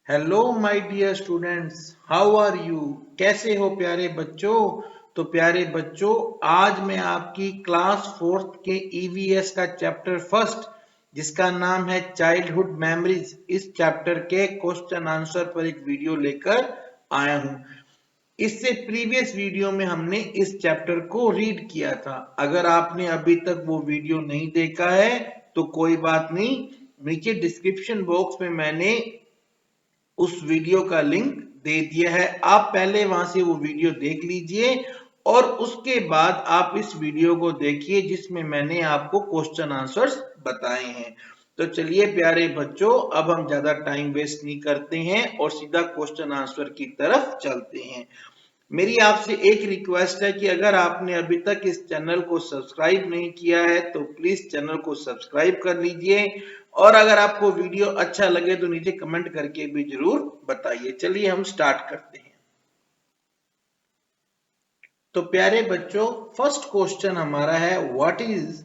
Hello my dear students, how are you. कैसे हो प्यारे बच्चों। तो प्यारे बच्चों, आज मैं आपकी क्लास फोर्थ के ईवीएस का चैप्टर फर्स्ट, जिसका नाम है चाइल्डहुड मेमोरीज, इस चैप्टर के क्वेश्चन आंसर पर एक वीडियो लेकर आया हूं। इससे प्रीवियस वीडियो में हमने इस चैप्टर को रीड किया था। अगर आपने अभी तक वो वीडियो नहीं देखा है तो कोई बात नहीं, नीचे डिस्क्रिप्शन बॉक्स में मैंने उस वीडियो का लिंक दे दिया है। आप पहले वहां से वो वीडियो देख लीजिए और उसके बाद आप इस वीडियो को देखिए जिसमें मैंने आपको क्वेश्चन आंसर्स बताए हैं। तो चलिए प्यारे बच्चों, अब हम ज्यादा टाइम वेस्ट नहीं करते हैं और सीधा क्वेश्चन आंसर की तरफ चलते हैं। मेरी आपसे एक रिक्वेस्ट है कि अगर आपने अभी तक इस चैनल को सब्सक्राइब नहीं किया है तो प्लीज चैनल को सब्सक्राइब कर लीजिए और अगर आपको वीडियो अच्छा लगे तो नीचे कमेंट करके भी जरूर बताइए। चलिए हम स्टार्ट करते हैं। तो प्यारे बच्चों, फर्स्ट क्वेश्चन हमारा है, what is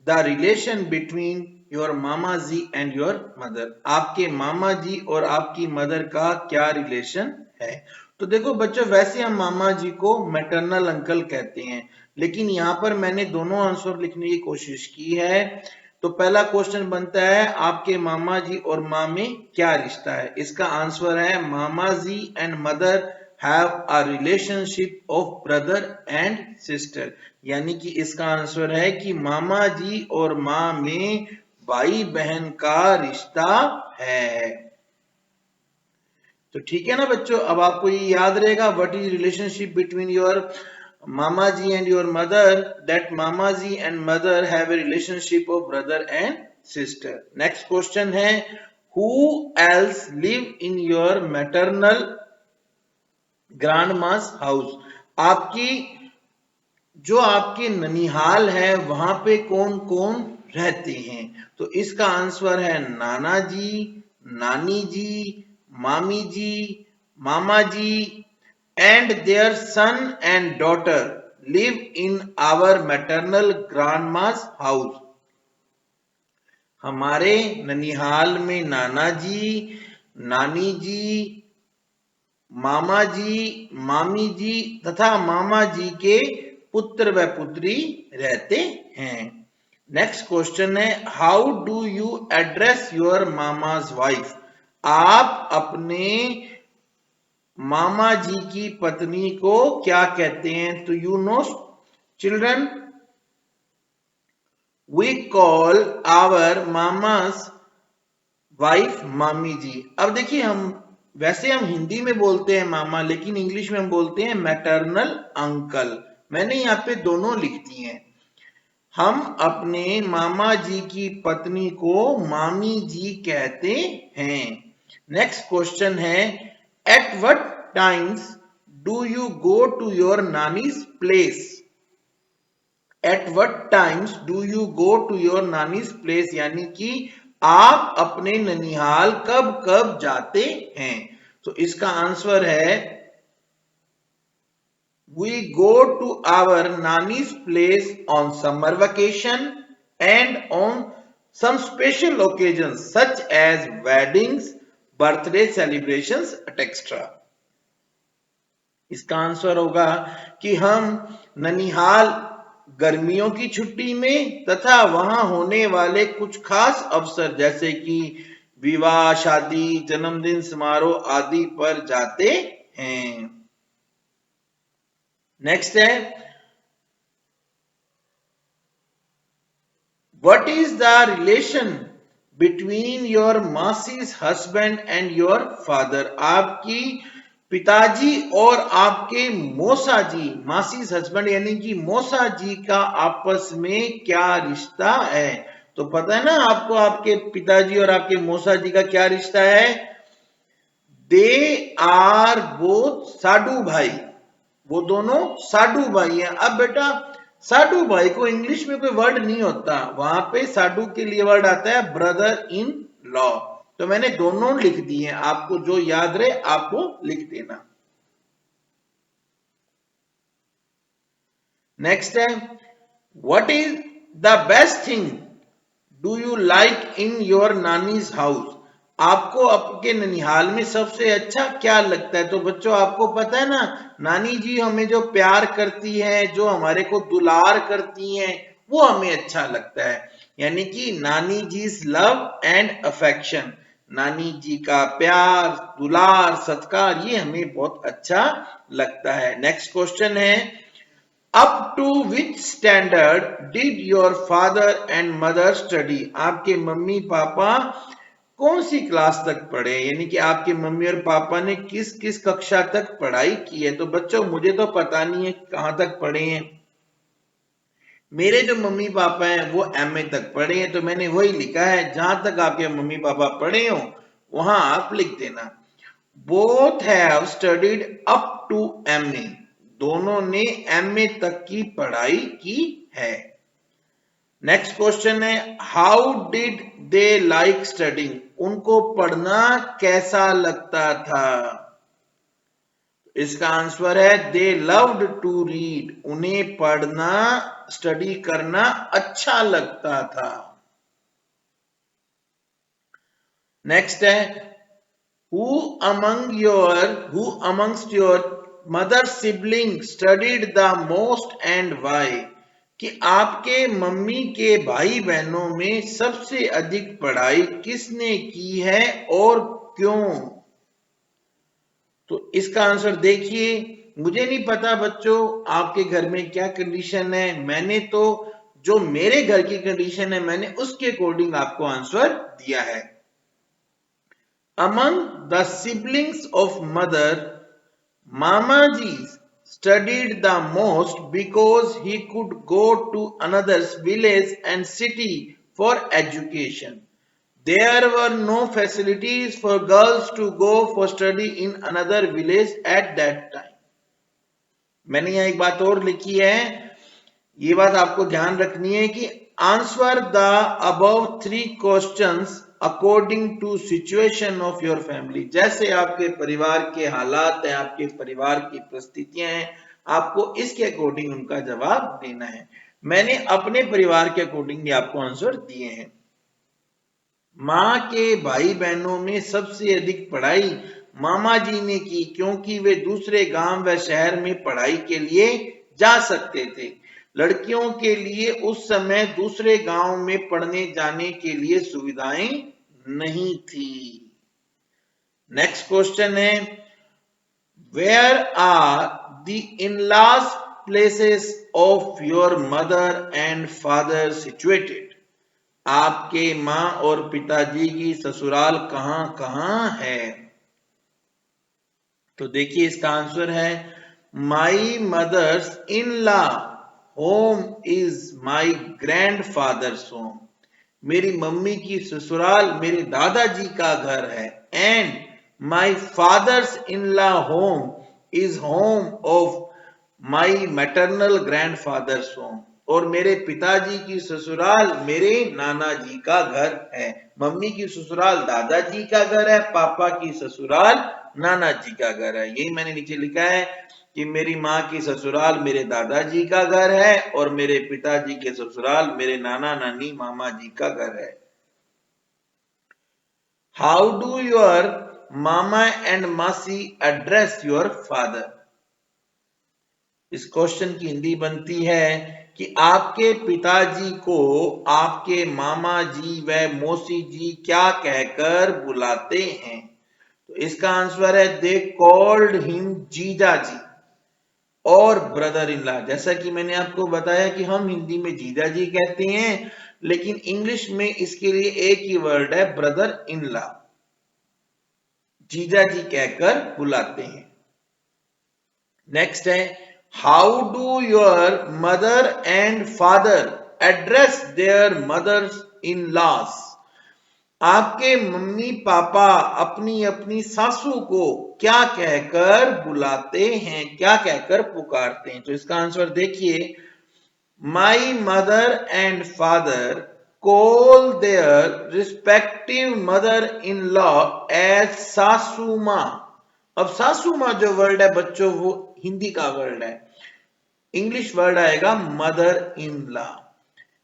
the relation between your mama ji and your mother. आपके मामा जी और आपकी मदर का क्या रिलेशन है। तो देखो बच्चों, वैसे हम मामा जी को मैटरनल अंकल कहते हैं, लेकिन यहाँ पर मैंने दोनों आंसर लिखने की कोशिश की है। तो पहला क्वेश्चन बनता है, आपके मामा जी और माँ में क्या रिश्ता है। इसका आंसर है, mama ji and mother have a relationship of brother and sister. यानी कि इसका आंसर है कि मामा जी और माँ में भाई बहन का रिश्ता है। तो ठीक है ना बच्चों, अब आपको ये याद रहेगा, what is relationship between your mama ji and your mother, that mama ji and mother have a relationship of brother and sister. Next question है, who else live in your maternal grandma's house. आपकी जो आपके ननिहाल है वहां पे कौन कौन रहते हैं। तो इसका आंसर है, नाना जी, nani ji, mami ji, mama ji and their son and daughter live in our maternal grandma's house. हमारे ननिहाल में नाना जी, नानी जी, मामा जी, मामी जी तथा मामा जी के पुत्र व पुत्री रहते हैं। नेक्स्ट क्वेश्चन है, how do you address your mama's wife. आप अपने मामा जी की पत्नी को क्या कहते हैं। तो you know children, we call our mama's wife mami ji. अब देखिए, वैसे हम हिंदी में बोलते हैं मामा, लेकिन इंग्लिश में हम बोलते हैं मैटरनल अंकल। मैंने यहाँ पे दोनों लिख दी हैं। हम अपने मामा जी की पत्नी को मामी जी कहते हैं। नेक्स्ट क्वेश्चन है, at what times do you go to your nani's place. At what times do you go to your nani's place, यानी कि आप अपने ननिहाल कब कब जाते हैं। तो इसका आंसर है, we go to our nani's place on summer vacation and on some special occasions such as weddings, birthday celebrations, etc. इसका आंसर होगा कि हम ननिहाल गर्मियों की छुट्टी में तथा वहां होने वाले कुछ खास अवसर जैसे कि विवाह, शादी, जन्मदिन समारोह आदि पर जाते हैं। नेक्स्ट है, what is the relation between your masses husband and your father. आपकी पिताजी और आपके मौसा जी, मासीज हस्बैंड यानी कि मौसा जी का आपस में क्या रिश्ता है। तो पता है ना आपको, आपके पिताजी और आपके मौसा जी का क्या रिश्ता है। दे आर बोथ साडू भाई, वो दोनों साडू भाई हैं। अब बेटा, साडू भाई को इंग्लिश में कोई वर्ड नहीं होता, वहां पे साडू के लिए वर्ड आता है ब्रदर इन लॉ। तो मैंने दोनों लिख दिए हैं, आपको जो याद रहे आपको लिख देना। नेक्स्ट है, what is the best thing do you like in your nannies house. आपको आपके ननिहाल में सबसे अच्छा क्या लगता है? तो बच्चों आपको पता है ना, नानी जी हमें जो प्यार करती है, जो हमारे को दुलार करती हैं, वो हमें अच्छा लगता है। यानी कि नानी जी लव एंड अफेक्शन, नानी जी का प्यार, दुलार, सत्कार, ये हमें बहुत अच्छा लगता है। नेक्स्ट क्वेश्चन है, up to which standard did your father and mother study? आपके मम्मी पापा कौन सी क्लास तक पढ़े, यानी कि आपके मम्मी और पापा ने किस किस कक्षा तक पढ़ाई की है? तो बच्चों मुझे तो पता नहीं है कहां तक पढ़े हैं। मेरे जो मम्मी पापा हैं वो एमए तक पढ़े हैं, तो मैंने वही लिखा है, जहां तक आपके मम्मी पापा पढ़े हो वहां आप लिख देना। Both have studied up to MA, दोनों ने एमए तक की पढ़ाई की है। नेक्स्ट क्वेश्चन है, how did they like studying? उनको पढ़ना कैसा लगता था? इसका आंसर है दे लव्ड टू रीड, उन्हें पढ़ना, स्टडी करना अच्छा लगता था। नेक्स्ट है, who amongst your mother sibling studied the most and why? कि आपके मम्मी के भाई बहनों में सबसे अधिक पढ़ाई किसने की है और क्यों? तो इसका आंसर देखिए, मुझे नहीं पता बच्चों आपके घर में क्या कंडीशन है, मैंने तो जो मेरे घर की कंडीशन है मैंने उसके अकॉर्डिंग आपको आंसर दिया है। Among the siblings of mother, Mamaji studied the most because he could go to another village and city for education. There were no facilities for girls to go for study in another village at that time. मैंने यहाँ एक बात और लिखी है, ये बात आपको ध्यान रखनी है कि answer the above 3 questions according to situation of your family. जैसे आपके परिवार के हालात हैं, आपके परिवार की परिस्थितियां हैं, आपको इसके अकॉर्डिंग उनका जवाब देना है। मैंने अपने परिवार के अकॉर्डिंग आपको आंसर दिए हैं। माँ के भाई बहनों में सबसे अधिक पढ़ाई मामा जी ने की, क्योंकि वे दूसरे गांव व शहर में पढ़ाई के लिए जा सकते थे। लड़कियों के लिए उस समय दूसरे गांव में पढ़ने जाने के लिए सुविधाएं नहीं थी। नेक्स्ट क्वेश्चन है, where are the in laws places of your mother and father situated? आपके माँ और पिताजी की ससुराल कहां कहां है? तो देखिए इसका आंसर है, my mother's in law home is my grandfather's home. मेरी मम्मी की ससुराल मेरे दादाजी का घर है। And my father's in law home is home of my maternal grandfather's home. और मेरे पिताजी की ससुराल मेरे नाना जी का घर है। मम्मी की ससुराल दादाजी का घर है, पापा की ससुराल नाना जी का घर है। यही मैंने नीचे लिखा है कि मेरी माँ की ससुराल मेरे दादाजी का घर है और मेरे पिताजी के ससुराल मेरे नाना नानी मामा जी का घर है। How do your mama and मासी एड्रेस योर फादर? इस क्वेश्चन की हिंदी बनती है कि आपके पिताजी को आपके मामा जी व मौसी जी क्या कहकर बुलाते हैं? तो इसका आंसर है दे कॉल्ड हिम जीजा जी और ब्रदर इन लॉ। जैसा कि मैंने आपको बताया कि हम हिंदी में जीजा जी कहते हैं, लेकिन इंग्लिश में इसके लिए एक ही वर्ड है ब्रदर इन लॉ, जीजा जी कहकर बुलाते हैं। नेक्स्ट है, how do your mother and father address their mothers in laws? आपके मम्मी पापा अपनी अपनी सासू को क्या कहकर बुलाते हैं, क्या कहकर पुकारते हैं? तो इसका आंसर देखिए, my mother and father call their respective mother in law as सासू माँ। अब सासू माँ जो वर्ड है बच्चों वो हिंदी का वर्ड है, इंग्लिश वर्ड आएगा मदर इन लॉ।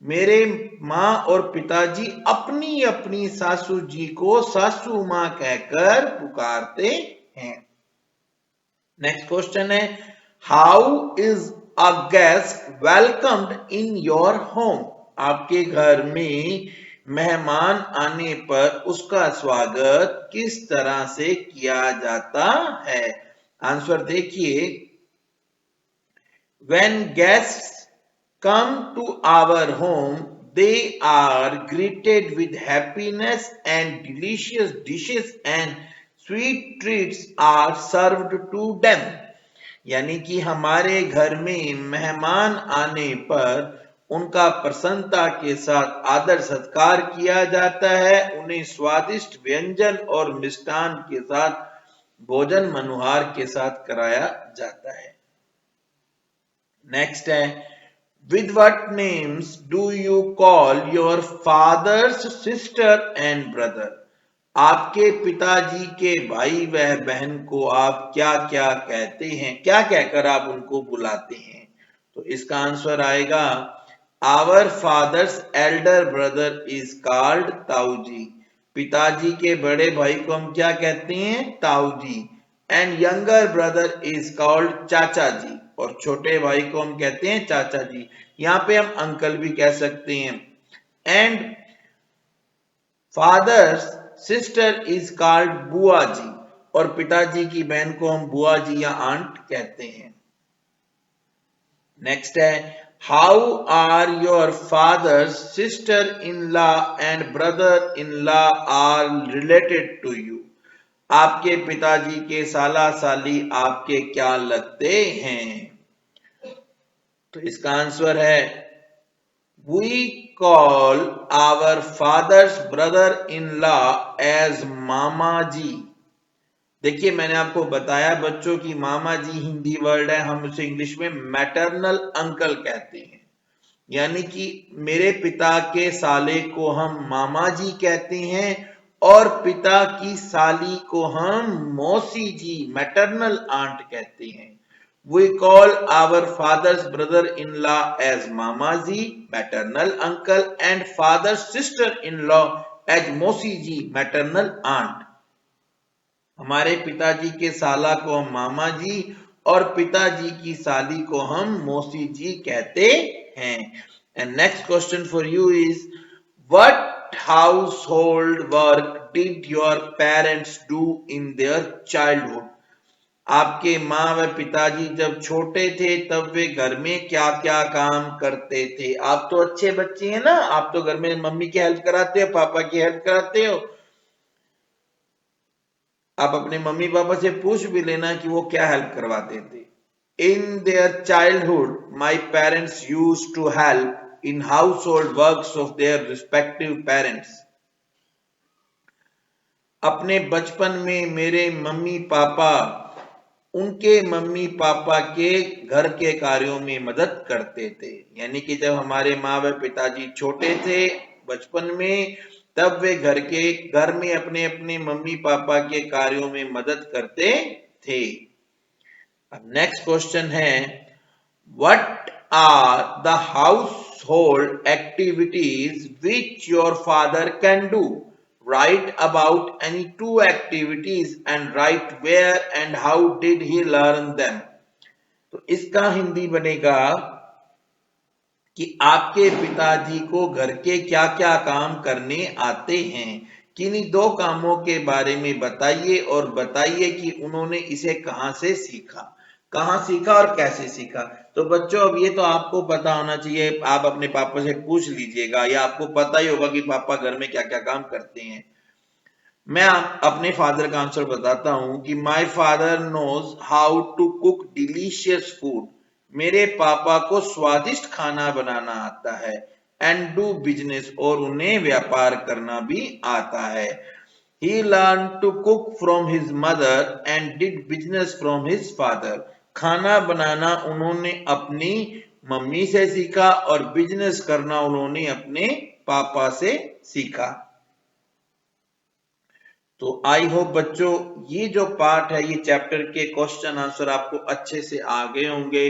मेरे माँ और पिताजी अपनी अपनी सासू जी को सासू माँ कहकर पुकारते हैं। नेक्स्ट क्वेश्चन है, how is a guest welcomed in your home? आपके घर में मेहमान आने पर उसका स्वागत किस तरह से किया जाता है? आंसर देखिए, when guests come to our home, they are greeted with happiness and delicious dishes and sweet treats are served to them. यानी कि हमारे घर में मेहमान आने पर उनका प्रसन्नता के साथ आदर सत्कार किया जाता है, उन्हें स्वादिष्ट व्यंजन और मिष्टान के साथ भोजन मनुहार के साथ कराया जाता है। नेक्स्ट है, with what names do you call your father's sister and brother? आपके पिताजी के भाई व बहन को आप क्या क्या कहते हैं, क्या कहकर आप उनको बुलाते हैं? तो इसका आंसर आएगा, our father's elder brother is called ताऊजी। पिताजी के बड़े भाई को हम क्या कहते हैं? ताऊजी। And younger brother is called चाचा जी, और छोटे भाई को हम कहते हैं चाचा जी। यहां पे हम अंकल भी कह सकते हैं। And father's sister is called बुआ जी, और पिताजी की बहन को हम बुआ जी या आंट कहते हैं। नेक्स्ट है, how are your father's sister in law and brother in law are related to you? आपके पिताजी के साला साली आपके क्या लगते हैं? तो इसका आंसर है, we call our father's brother in law as mama ji. देखिए, मैंने आपको बताया बच्चों की मामा जी हिंदी वर्ड है, हम उसे इंग्लिश में मैटरनल अंकल कहते हैं। यानी कि मेरे पिता के साले को हम मामा जी कहते हैं और पिता की साली को हम मौसी जी, मैटरनल आंट कहते हैं। We call our father's brother-in-law as Mama ji, maternal uncle, and father's sister-in-law as Mosi ji, maternal aunt. हमारे पिताजी के साला को हम मामा जी और पिताजी की साली को हम मौसी जी कहते हैं। And next question for you is, what household work did your parents do in their childhood? आपके माँ व पिताजी जब छोटे थे तब वे घर में क्या क्या काम करते थे? आप तो अच्छे बच्चे हैं ना, आप तो घर में मम्मी की हेल्प कराते हो, पापा की हेल्प कराते हो। आप अपने मम्मी पापा से पूछ भी लेना कि वो क्या हेल्प करवाते थे। In their childhood my parents use to help in हाउस होल्ड works of their respective parents. अपने बचपन में मेरे मम्मी पापा उनके मम्मी पापा के घर के कार्यों में मदद करते थे। यानी कि जब हमारे माँ व पिताजी छोटे थे बचपन में, तब वे घर में अपने अपने मम्मी पापा के कार्यों में मदद करते थे। अब नेक्स्ट क्वेश्चन है, व्हाट आर द हाउस होल्ड activities which your father can do? Write about any two activities and write where and how did he learn them. तो इसका हिंदी बनेगा कि आपके पिताजी को घर के क्या क्या काम करने आते हैं, किन्हीं दो कामों के बारे में बताइए और बताइए कि उन्होंने इसे कहां से सीखा, कहां सीखा और कैसे सीखा। तो बच्चों, अब ये तो आपको पता होना चाहिए, आप अपने पापा से पूछ लीजिएगा या आपको पता ही होगा कि पापा घर में क्या क्या काम करते हैं। मैं अपने फादर का आंसर बताता हूं कि my father knows how to cook delicious food. मेरे पापा को स्वादिष्ट खाना बनाना आता है। एंड डू बिजनेस, और उन्हें व्यापार करना भी आता है। He learn to cook from his mother and did business from his father. खाना बनाना उन्होंने अपनी मम्मी से सीखा और बिजनेस करना उन्होंने अपने पापा से सीखा। तो आई होप बच्चों, ये जो पार्ट है, ये चैप्टर के क्वेश्चन आंसर आपको अच्छे से आ गए होंगे।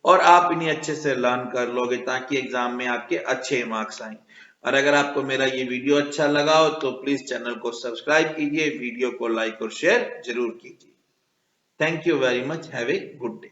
और आप इन्हें अच्छे से लर्न कर लोगे ताकि एग्जाम में आपके अच्छे मार्क्स आए। और अगर आपको मेरा ये वीडियो अच्छा लगा हो तो प्लीज चैनल को सब्सक्राइब कीजिए, वीडियो को लाइक और शेयर जरूर कीजिए। Thank you very much, have a good day.